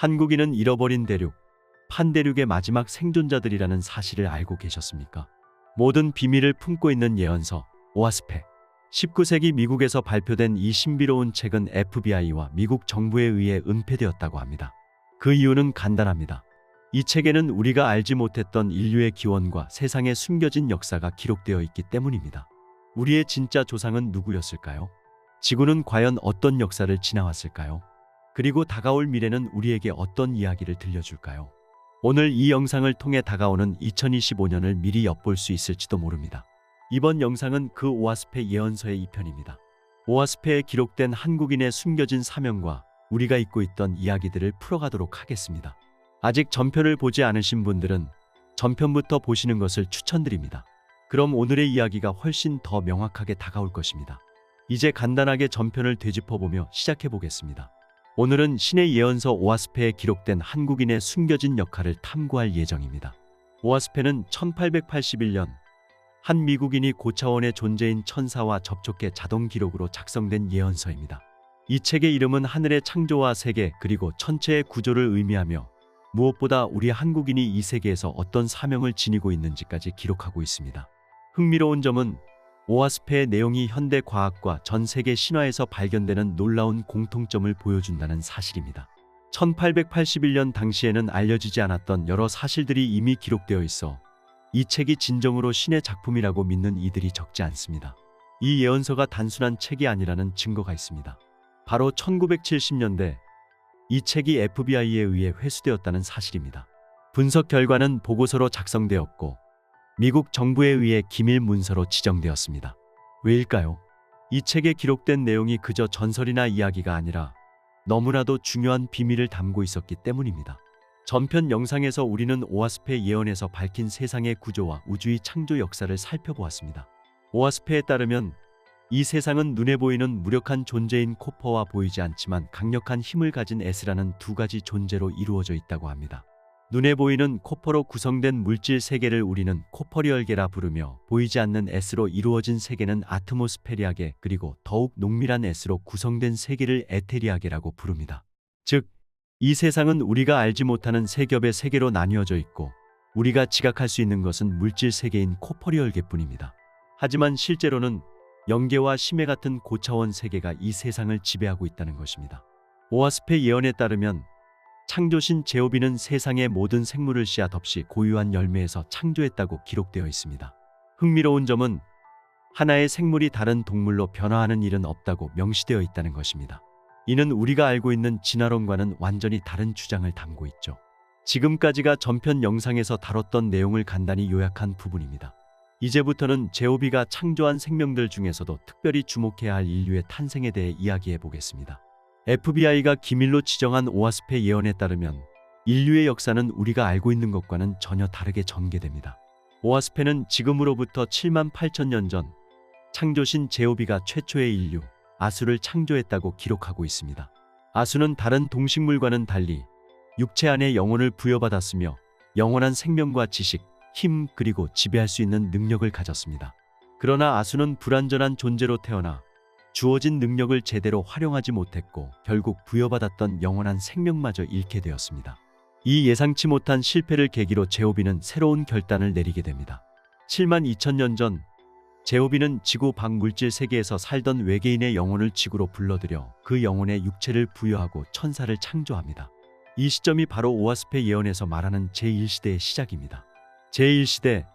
한국인은 잃어버린 대륙, 판대륙의 마지막 생존자들이라는 사실을 알고 계셨습니까? 모든 비밀을 품고 있는 예언서, 오아스페. 19세기 미국에서 발표된 이 신비로운 책은 FBI와 미국 정부에 의해 은폐되었다고 합니다. 그 이유는 간단합니다. 이 책에는 우리가 알지 못했던 인류의 기원과 세상의 숨겨진 역사가 기록되어 있기 때문입니다. 우리의 진짜 조상은 누구였을까요? 지구는 과연 어떤 역사를 지나왔을까요? 그리고 다가올 미래는 우리에게 어떤 이야기를 들려줄까요? 오늘 이 영상을 통해 다가오는 2025년을 미리 엿볼 수 있을지도 모릅니다. 이번 영상은 그 오아스페 예언서의 2편입니다. 오아스페에 기록된 한국인의 숨겨진 사명과 우리가 잊고 있던 이야기들을 풀어가도록 하겠습니다. 아직 전편을 보지 않으신 분들은 전편부터 보시는 것을 추천드립니다. 그럼 오늘의 이야기가 훨씬 더 명확하게 다가올 것입니다. 이제 간단하게 전편을 되짚어보며 시작해보겠습니다. 오늘은 신의 예언서 오아스페에 기록된 한국인의 숨겨진 역할을 탐구할 예정입니다. 오아스페는 1881년 한 미국인이 고차원의 존재인 천사와 접촉해 자동 기록으로 작성된 예언서입니다. 이 책의 이름은 하늘의 창조와 세계 그리고 천체의 구조를 의미하며 무엇보다 우리 한국인이 이 세계에서 어떤 사명을 지니고 있는지까지 기록하고 있습니다. 흥미로운 점은 오아스페의 내용이 현대 과학과 전 세계 신화에서 발견되는 놀라운 공통점을 보여준다는 사실입니다. 1881년 당시에는 알려지지 않았던 여러 사실들이 이미 기록되어 있어 이 책이 진정으로 신의 작품이라고 믿는 이들이 적지 않습니다. 이 예언서가 단순한 책이 아니라는 증거가 있습니다. 바로 1970년대 이 책이 FBI에 의해 회수되었다는 사실입니다. 분석 결과는 보고서로 작성되었고 미국 정부에 의해 기밀 문서로 지정되었습니다. 왜일까요? 이 책에 기록된 내용이 그저 전설이나 이야기가 아니라 너무나도 중요한 비밀을 담고 있었기 때문입니다. 전편 영상에서 우리는 오아스페 예언에서 밝힌 세상의 구조와 우주의 창조 역사를 살펴보았습니다. 오아스페에 따르면 이 세상은 눈에 보이는 무력한 존재인 코퍼와 보이지 않지만 강력한 힘을 가진 S라는 두 가지 존재로 이루어져 있다고 합니다. 눈에 보이는 코퍼로 구성된 물질 세계를 우리는 코퍼리얼계라 부르며 보이지 않는 S로 이루어진 세계는 아트모스페리아계 그리고 더욱 농밀한 S로 구성된 세계를 에테리아계라고 부릅니다. 즉, 이 세상은 우리가 알지 못하는 세 겹의 세계로 나뉘어져 있고 우리가 지각할 수 있는 것은 물질 세계인 코퍼리얼계뿐입니다. 하지만 실제로는 영계와 심해 같은 고차원 세계가 이 세상을 지배하고 있다는 것입니다. 오아스페 예언에 따르면 창조신 제오비는 세상의 모든 생물을 씨앗 없이 고유한 열매에서 창조했다고 기록되어 있습니다. 흥미로운 점은 하나의 생물이 다른 동물로 변화하는 일은 없다고 명시되어 있다는 것입니다. 이는 우리가 알고 있는 진화론과는 완전히 다른 주장을 담고 있죠. 지금까지가 전편 영상에서 다뤘던 내용을 간단히 요약한 부분입니다. 이제부터는 제오비가 창조한 생명들 중에서도 특별히 주목해야 할 인류의 탄생에 대해 이야기해 보겠습니다. FBI가 기밀로 지정한 오아스페 예언에 따르면 인류의 역사는 우리가 알고 있는 것과는 전혀 다르게 전개됩니다. 오아스페는 지금으로부터 7만 8천 년 전 창조신 제오비가 최초의 인류, 아수를 창조했다고 기록하고 있습니다. 아수는 다른 동식물과는 달리 육체 안에 영혼을 부여받았으며 영원한 생명과 지식, 힘 그리고 지배할 수 있는 능력을 가졌습니다. 그러나 아수는 불완전한 존재로 태어나 주어진 능력을 제대로 활용하지 못했고 결국 부여받았던 영원한 생명마저 잃게 되었습니다. 이 예상치 못한 실패를 계기로 제오비는 새로운 결단을 내리게 됩니다. 7만 2천 년 전 제오비는 지구 밖 물질 세계에서 살던 외계인의 영혼을 지구로 불러들여 그 영혼에 육체를 부여하고 천사를 창조합니다. 이 시점이 바로 오아스페 예언에서 말하는 제1시대의 시작입니다. 제1시대,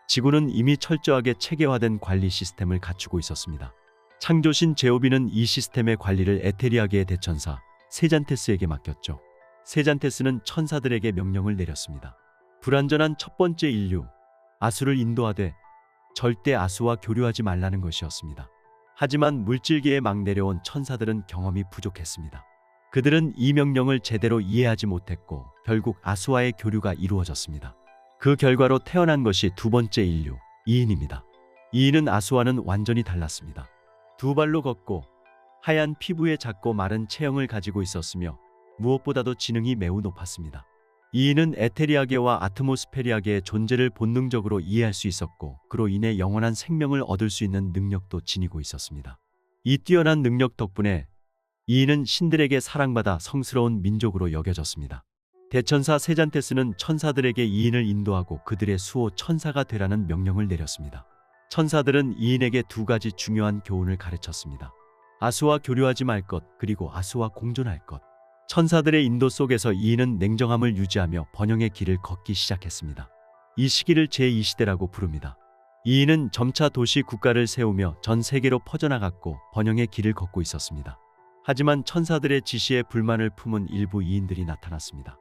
지구는 이미 철저하게 체계화된 관리 시스템을 갖추고 있었습니다. 창조신 제오비는 이 시스템의 관리를 에테리아계의 대천사 세잔테스에게 맡겼죠. 세잔테스는 천사들에게 명령을 내렸습니다. 불완전한 첫 번째 인류, 아수를 인도하되 절대 아수와 교류하지 말라는 것이었습니다. 하지만 물질계에 막 내려온 천사들은 경험이 부족했습니다. 그들은 이 명령을 제대로 이해하지 못했고 결국 아수와의 교류가 이루어졌습니다. 그 결과로 태어난 것이 두 번째 인류, 이인입니다. 이인은 아수와는 완전히 달랐습니다. 두 발로 걷고 하얀 피부에 작고 마른 체형을 가지고 있었으며 무엇보다도 지능이 매우 높았습니다. 이인은 에테리아계와 아트모스페리아계의 존재를 본능적으로 이해할 수 있었고 그로 인해 영원한 생명을 얻을 수 있는 능력도 지니고 있었습니다. 이 뛰어난 능력 덕분에 이인은 신들에게 사랑받아 성스러운 민족으로 여겨졌습니다. 대천사 세잔테스는 천사들에게 이인을 인도하고 그들의 수호 천사가 되라는 명령을 내렸습니다. 천사들은 이인에게 두 가지 중요한 교훈을 가르쳤습니다. 아수와 교류하지 말 것, 그리고 아수와 공존할 것. 천사들의 인도 속에서 이인은 냉정함을 유지하며 번영의 길을 걷기 시작했습니다. 이 시기를 제2시대라고 부릅니다. 이인은 점차 도시 국가를 세우며 전 세계로 퍼져나갔고 번영의 길을 걷고 있었습니다. 하지만 천사들의 지시에 불만을 품은 일부 이인들이 나타났습니다.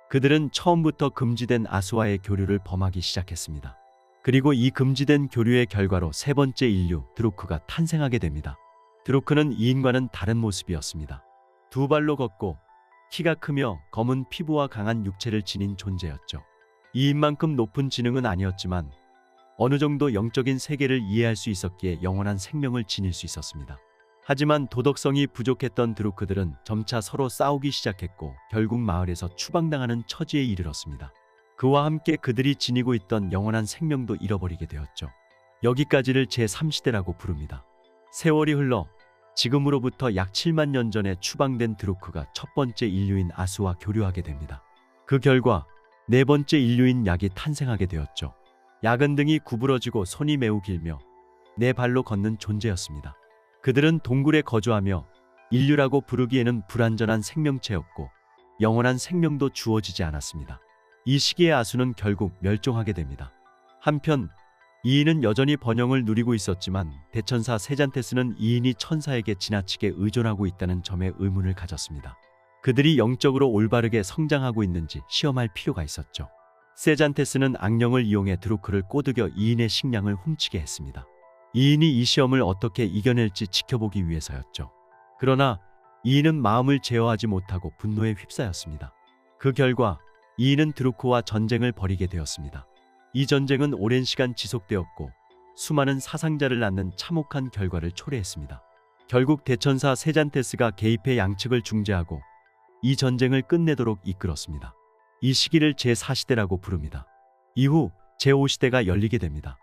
그들은 처음부터 금지된 아수와의 교류를 범하기 시작했습니다. 그리고 이 금지된 교류의 결과로 세 번째 인류 드로크가 탄생하게 됩니다. 드로크는 이인과는 다른 모습이었습니다. 두 발로 걷고 키가 크며 검은 피부와 강한 육체를 지닌 존재였죠. 이인만큼 높은 지능은 아니었지만 어느 정도 영적인 세계를 이해할 수 있었기에 영원한 생명을 지닐 수 있었습니다. 하지만 도덕성이 부족했던 드로크들은 점차 서로 싸우기 시작했고 결국 마을에서 추방당하는 처지에 이르렀습니다. 그와 함께 그들이 지니고 있던 영원한 생명도 잃어버리게 되었죠. 여기까지를 제3시대라고 부릅니다. 세월이 흘러 지금으로부터 약 7만 년 전에 추방된 드로크가 첫 번째 인류인 아수와 교류하게 됩니다. 그 결과 네 번째 인류인 약이 탄생하게 되었죠. 약은 등이 구부러지고 손이 매우 길며 네 발로 걷는 존재였습니다. 그들은 동굴에 거주하며 인류라고 부르기에는 불완전한 생명체였고 영원한 생명도 주어지지 않았습니다. 이 시기에 아수는 결국 멸종하게 됩니다. 한편 이인은 여전히 번영을 누리고 있었지만 대천사 세잔테스는 이인이 천사에게 지나치게 의존하고 있다는 점에 의문을 가졌습니다. 그들이 영적으로 올바르게 성장하고 있는지 시험할 필요가 있었죠. 세잔테스는 악령을 이용해 드로크를 꼬드겨 이인의 식량을 훔치게 했습니다. 이인이 이 시험을 어떻게 이겨낼지 지켜보기 위해서였죠. 그러나 이인은 마음을 제어하지 못하고 분노에 휩싸였습니다. 그 결과 이인은 드로크와 전쟁을 벌이게 되었습니다. 이 전쟁은 오랜 시간 지속되었고 수많은 사상자를 낳는 참혹한 결과를 초래했습니다. 결국 대천사 세잔테스가 개입해 양측을 중재하고 이 전쟁을 끝내도록 이끌었습니다. 이 시기를 제4시대라고 부릅니다. 이후 제5시대가 열리게 됩니다.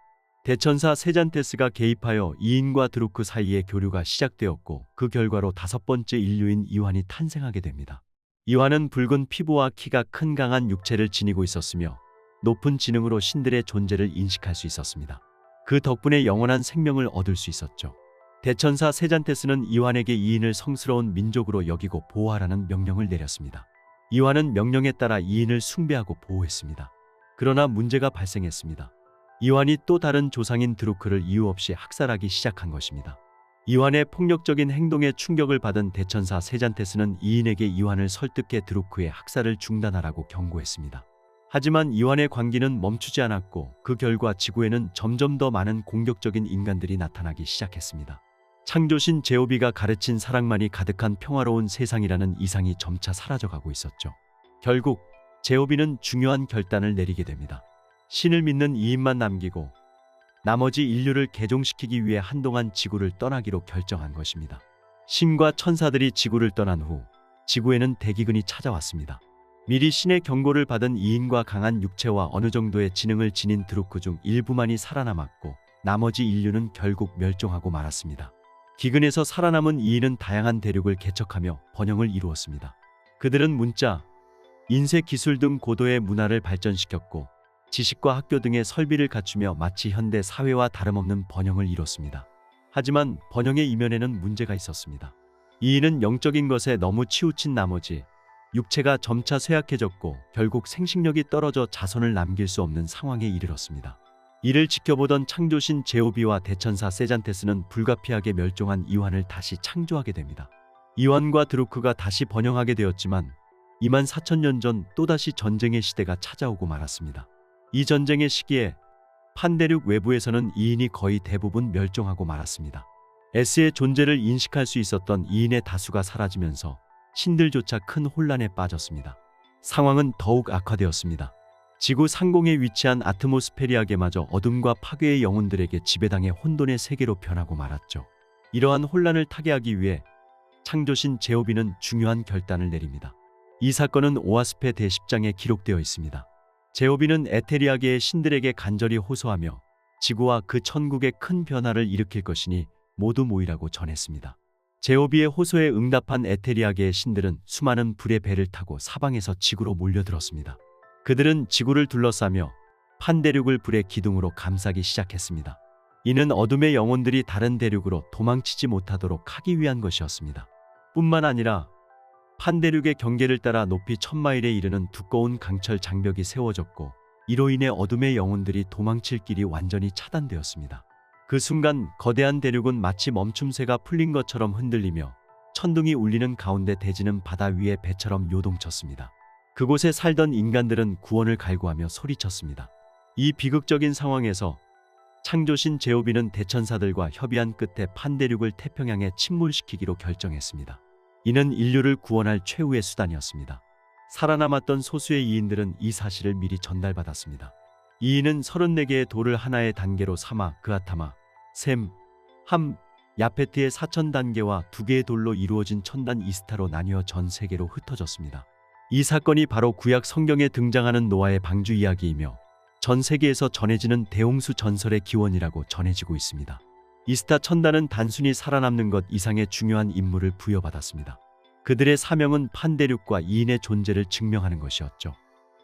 대천사 세잔테스가 개입하여 이인과 드로크 사이의 교류가 시작되었고 그 결과로 다섯 번째 인류인 이환이 탄생하게 됩니다. 이환은 붉은 피부와 키가 큰 강한 육체를 지니고 있었으며 높은 지능으로 신들의 존재를 인식할 수 있었습니다. 그 덕분에 영원한 생명을 얻을 수 있었죠. 대천사 세잔테스는 이환에게 이인을 성스러운 민족으로 여기고 보호하라는 명령을 내렸습니다. 이환은 명령에 따라 이인을 숭배하고 보호했습니다. 그러나 문제가 발생했습니다. 이환이 또 다른 조상인 드로크를 이유 없이 학살하기 시작한 것입니다. 이환의 폭력적인 행동에 충격을 받은 대천사 세잔테스는 이인에게 이환을 설득해 드로크의 학살을 중단하라고 경고했습니다. 하지만 이환의 광기는 멈추지 않았고 그 결과 지구에는 점점 더 많은 공격적인 인간들이 나타나기 시작했습니다. 창조신 제오비가 가르친 사랑만이 가득한 평화로운 세상이라는 이상이 점차 사라져가고 있었죠. 결국 제오비는 중요한 결단을 내리게 됩니다. 신을 믿는 이인만 남기고 나머지 인류를 개종시키기 위해 한동안 지구를 떠나기로 결정한 것입니다. 신과 천사들이 지구를 떠난 후 지구에는 대기근이 찾아왔습니다. 미리 신의 경고를 받은 이인과 강한 육체와 어느 정도의 지능을 지닌 드로크 중 일부만이 살아남았고 나머지 인류는 결국 멸종하고 말았습니다. 기근에서 살아남은 이인은 다양한 대륙을 개척하며 번영을 이루었습니다. 그들은 문자, 인쇄 기술 등 고도의 문화를 발전시켰고 지식과 학교 등의 설비를 갖추며 마치 현대 사회와 다름없는 번영을 이뤘습니다. 하지만 번영의 이면에는 문제가 있었습니다. 이인은 영적인 것에 너무 치우친 나머지 육체가 점차 쇠약해졌고 결국 생식력이 떨어져 자손을 남길 수 없는 상황에 이르렀습니다. 이를 지켜보던 창조신 제오비와 대천사 세잔테스는 불가피하게 멸종한 이환을 다시 창조하게 됩니다. 이환과 드로크가 다시 번영하게 되었지만 24,000년 전 또다시 전쟁의 시대가 찾아오고 말았습니다. 이 전쟁의 시기에 판대륙 외부에서는 이인이 거의 대부분 멸종하고 말았습니다. S의 존재를 인식할 수 있었던 이인의 다수가 사라지면서 신들조차 큰 혼란에 빠졌습니다. 상황은 더욱 악화되었습니다. 지구 상공에 위치한 아트모스페리아계마저 어둠과 파괴의 영혼들에게 지배당해 혼돈의 세계로 변하고 말았죠. 이러한 혼란을 타개하기 위해 창조신 제오비는 중요한 결단을 내립니다. 이 사건은 오아스페 대10장에 기록되어 있습니다. 제오비는 에테리아계의 신들에게 간절히 호소하며 지구와 그 천국에 큰 변화를 일으킬 것이니 모두 모이라고 전했습니다. 제오비의 호소에 응답한 에테리아계의 신들은 수많은 불의 배를 타고 사방에서 지구로 몰려들었습니다. 그들은 지구를 둘러싸며 판대륙을 불의 기둥으로 감싸기 시작했습니다. 이는 어둠의 영혼들이 다른 대륙으로 도망치지 못하도록 하기 위한 것이었습니다. 뿐만 아니라 판대륙의 경계를 따라 높이 1000마일에 이르는 두꺼운 강철 장벽이 세워졌고, 이로 인해 어둠의 영혼들이 도망칠 길이 완전히 차단되었습니다. 그 순간 거대한 대륙은 마치 멈춤새가 풀린 것처럼 흔들리며 천둥이 울리는 가운데 대지는 바다 위의 배처럼 요동쳤습니다. 그곳에 살던 인간들은 구원을 갈구하며 소리쳤습니다. 이 비극적인 상황에서 창조신 제오비는 대천사들과 협의한 끝에 판대륙을 태평양에 침몰시키기로 결정했습니다. 이는 인류를 구원할 최후의 수단이었습니다. 살아남았던 소수의 이인들은 이 사실을 미리 전달받았습니다. 이인은 34개의 돌을 하나의 단계로 삼아 그아타마, 셈, 함, 야페트의 4000단계와 2개의 돌로 이루어진 천단 이스타로 나뉘어 전 세계로 흩어졌습니다. 이 사건이 바로 구약 성경에 등장하는 노아의 방주 이야기이며 전 세계에서 전해지는 대홍수 전설의 기원이라고 전해지고 있습니다. 이스타 천단은 단순히 살아남는 것 이상의 중요한 임무를 부여받았습니다. 그들의 사명은 판대륙과 이인의 존재를 증명하는 것이었죠.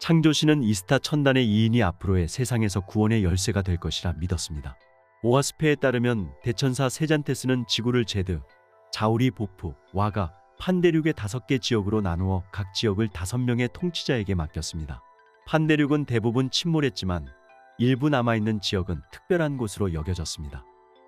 창조신은 이스타 천단의 이인이 앞으로의 세상에서 구원의 열쇠가 될 것이라 믿었습니다. 오아스페에 따르면 대천사 세잔테스는 지구를 제드, 자우리 보프, 와가, 판대륙의 5개 지역으로 나누어 각 지역을 5명의 통치자에게 맡겼습니다. 판대륙은 대부분 침몰했지만 일부 남아있는 지역은 특별한 곳으로 여겨졌습니다.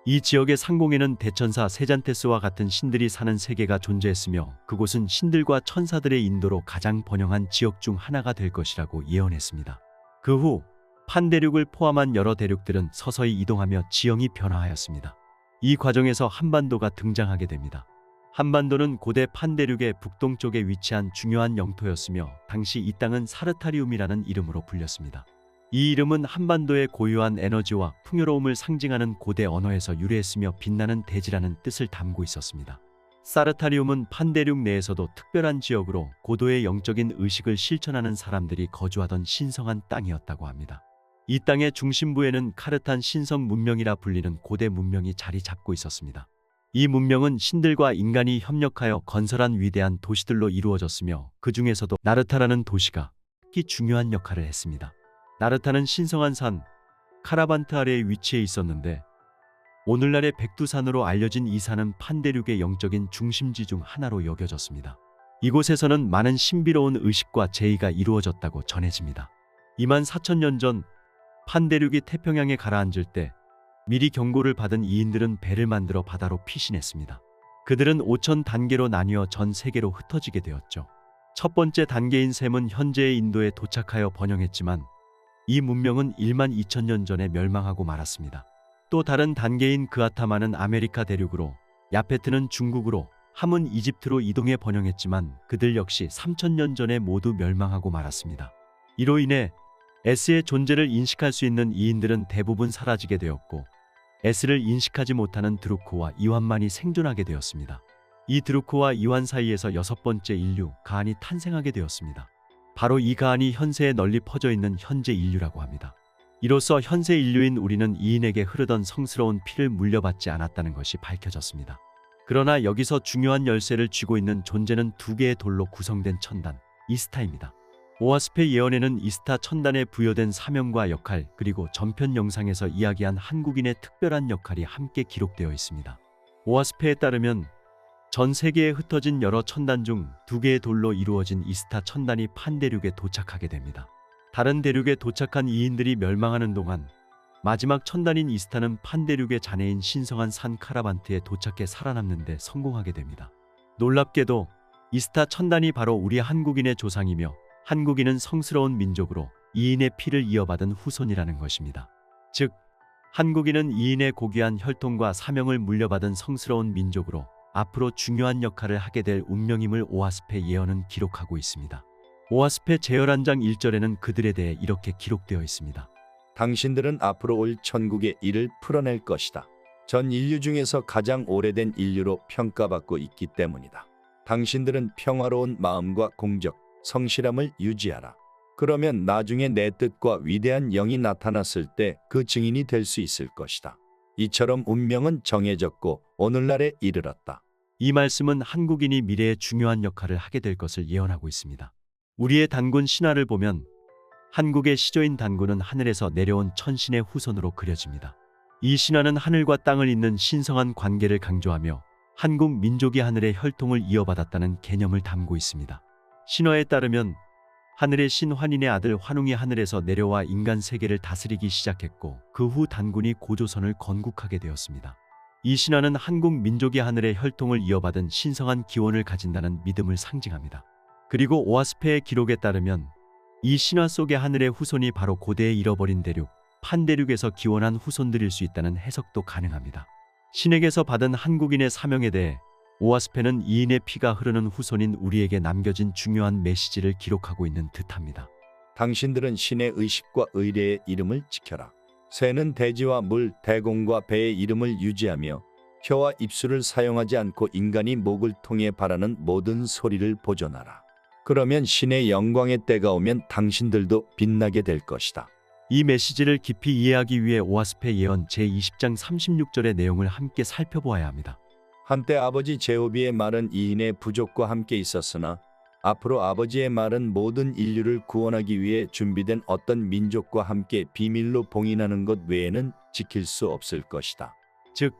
이 지역의 상공에는 대천사 세잔테스와 같은 신들이 사는 세계가 존재했으며 그곳은 신들과 천사들의 인도로 가장 번영한 지역 중 하나가 될 것이라고 예언했습니다. 그 후 판대륙을 포함한 여러 대륙들은 서서히 이동하며 지형이 변화하였습니다. 이 과정에서 한반도가 등장하게 됩니다. 한반도는 고대 판대륙의 북동쪽에 위치한 중요한 영토였으며 당시 이 땅은 사르타리움이라는 이름으로 불렸습니다. 이 이름은 한반도의 고유한 에너지와 풍요로움을 상징하는 고대 언어에서 유래했으며 빛나는 대지라는 뜻을 담고 있었습니다. 사르타리움은 판대륙 내에서도 특별한 지역으로 고도의 영적인 의식을 실천하는 사람들이 거주하던 신성한 땅이었다고 합니다. 이 땅의 중심부에는 카르탄 신성 문명이라 불리는 고대 문명이 자리 잡고 있었습니다. 이 문명은 신들과 인간이 협력하여 건설한 위대한 도시들로 이루어졌으며 그 중에서도 나르타라는 도시가 특히 중요한 역할을 했습니다. 나르타는 신성한 산 카라반트 아래에 위치해 있었는데 오늘날의 백두산으로 알려진 이 산은 판대륙의 영적인 중심지 중 하나로 여겨졌습니다. 이곳에서는 많은 신비로운 의식과 제의가 이루어졌다고 전해집니다. 24,000년 전 판대륙이 태평양에 가라앉을 때 미리 경고를 받은 이인들은 배를 만들어 바다로 피신했습니다. 그들은 5000단계로 나뉘어 전 세계로 흩어지게 되었죠. 첫 번째 단계인 셈은 현재의 인도에 도착하여 번영했지만 이 문명은 12,000년 전에 멸망하고 말았습니다. 또 다른 단계인 그아타마는 아메리카 대륙으로, 야페트는 중국으로, 함은 이집트로 이동해 번영했지만 그들 역시 3000년 전에 모두 멸망하고 말았습니다. 이로 인해 S의 존재를 인식할 수 있는 이인들은 대부분 사라지게 되었고 S를 인식하지 못하는 드루크와 이완만이 생존하게 되었습니다. 이 드루크와 이완 사이에서 6번째 인류 가안이 탄생하게 되었습니다. 바로 이 가안이 현세에 널리 퍼져 있는 현재 인류라고 합니다. 이로써 현세 인류인 우리는 이인에게 흐르던 성스러운 피를 물려받지 않았다는 것이 밝혀졌습니다. 그러나 여기서 중요한 열쇠를 쥐고 있는 존재는 2개의 돌로 구성된 천단, 이스타입니다. 오아스페 예언에는 이스타 천단에 부여된 사명과 역할 그리고 전편 영상에서 이야기한 한국인의 특별한 역할이 함께 기록되어 있습니다. 오아스페에 따르면 전 세계에 흩어진 여러 천단 중 2개의 돌로 이루어진 이스타 천단이 판대륙에 도착하게 됩니다. 다른 대륙에 도착한 이인들이 멸망하는 동안 마지막 천단인 이스타는 판대륙의 자네인 신성한 산 카라반트에 도착해 살아남는 데 성공하게 됩니다. 놀랍게도 이스타 천단이 바로 우리 한국인의 조상이며 한국인은 성스러운 민족으로 이인의 피를 이어받은 후손이라는 것입니다. 즉, 한국인은 이인의 고귀한 혈통과 사명을 물려받은 성스러운 민족으로 앞으로 중요한 역할을 하게 될 운명임을 오아스페 예언은 기록하고 있습니다. 오아스페 제11장 1절에는 그들에 대해 이렇게 기록되어 있습니다. 당신들은 앞으로 올 천국의 일을 풀어낼 것이다. 전 인류 중에서 가장 오래된 인류로 평가받고 있기 때문이다. 당신들은 평화로운 마음과 공적, 성실함을 유지하라. 그러면 나중에 내 뜻과 위대한 영이 나타났을 때 그 증인이 될 수 있을 것이다. 이처럼 운명은 정해졌고 오늘날에 이르렀다. 이 말씀은 한국인이 미래에 중요한 역할을 하게 될 것을 예언하고 있습니다. 우리의 단군 신화를 보면 한국의 시조인 단군은 하늘에서 내려온 천신의 후손으로 그려집니다. 이 신화는 하늘과 땅을 잇는 신성한 관계를 강조하며 한국 민족이 하늘의 혈통을 이어받았다는 개념을 담고 있습니다. 신화에 따르면 하늘의 신 환인의 아들 환웅이 하늘에서 내려와 인간 세계를 다스리기 시작했고 그 후 단군이 고조선을 건국하게 되었습니다. 이 신화는 한국 민족이 하늘의 혈통을 이어받은 신성한 기원을 가진다는 믿음을 상징합니다. 그리고 오아스페의 기록에 따르면 이 신화 속의 하늘의 후손이 바로 고대에 잃어버린 대륙, 판대륙에서 기원한 후손들일 수 있다는 해석도 가능합니다. 신에게서 받은 한국인의 사명에 대해 오아스페는 이인의 피가 흐르는 후손인 우리에게 남겨진 중요한 메시지를 기록하고 있는 듯합니다. 당신들은 신의 의식과 의례의 이름을 지켜라. 새는 대지와 물, 대공과 배의 이름을 유지하며 혀와 입술을 사용하지 않고 인간이 목을 통해 바라는 모든 소리를 보존하라. 그러면 신의 영광의 때가 오면 당신들도 빛나게 될 것이다. 이 메시지를 깊이 이해하기 위해 오아스페 예언 제20장 36절의 내용을 함께 살펴보아야 합니다. 한때 아버지 제오비의 말은 이인의 부족과 함께 있었으나 앞으로 아버지의 말은 모든 인류를 구원하기 위해 준비된 어떤 민족과 함께 비밀로 봉인하는 것 외에는 지킬 수 없을 것이다. 즉,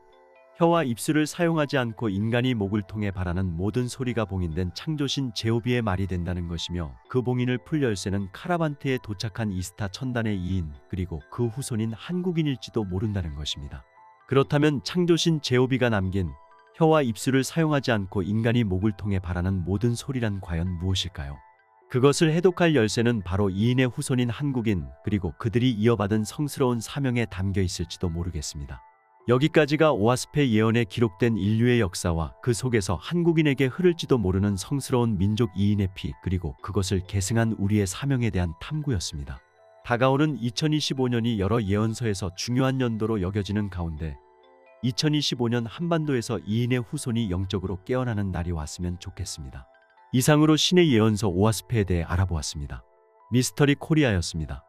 혀와 입술을 사용하지 않고 인간이 목을 통해 바라는 모든 소리가 봉인된 창조신 제오비의 말이 된다는 것이며 그 봉인을 풀 열쇠는 카라반트에 도착한 이스타 천단의 이인 그리고 그 후손인 한국인일지도 모른다는 것입니다. 그렇다면 창조신 제오비가 남긴 혀와 입술을 사용하지 않고 인간이 목을 통해 바라는 모든 소리란 과연 무엇일까요? 그것을 해독할 열쇠는 바로 이인의 후손인 한국인 그리고 그들이 이어받은 성스러운 사명에 담겨 있을지도 모르겠습니다. 여기까지가 오아스페 예언에 기록된 인류의 역사와 그 속에서 한국인에게 흐를지도 모르는 성스러운 민족 이인의 피 그리고 그것을 계승한 우리의 사명에 대한 탐구였습니다. 다가오는 2025년이 여러 예언서에서 중요한 연도로 여겨지는 가운데 2025년 한반도에서 이인의 후손이 영적으로 깨어나는 날이 왔으면 좋겠습니다. 이상으로 신의 예언서 오아스페에 대해 알아보았습니다. 미스터리 코리아였습니다.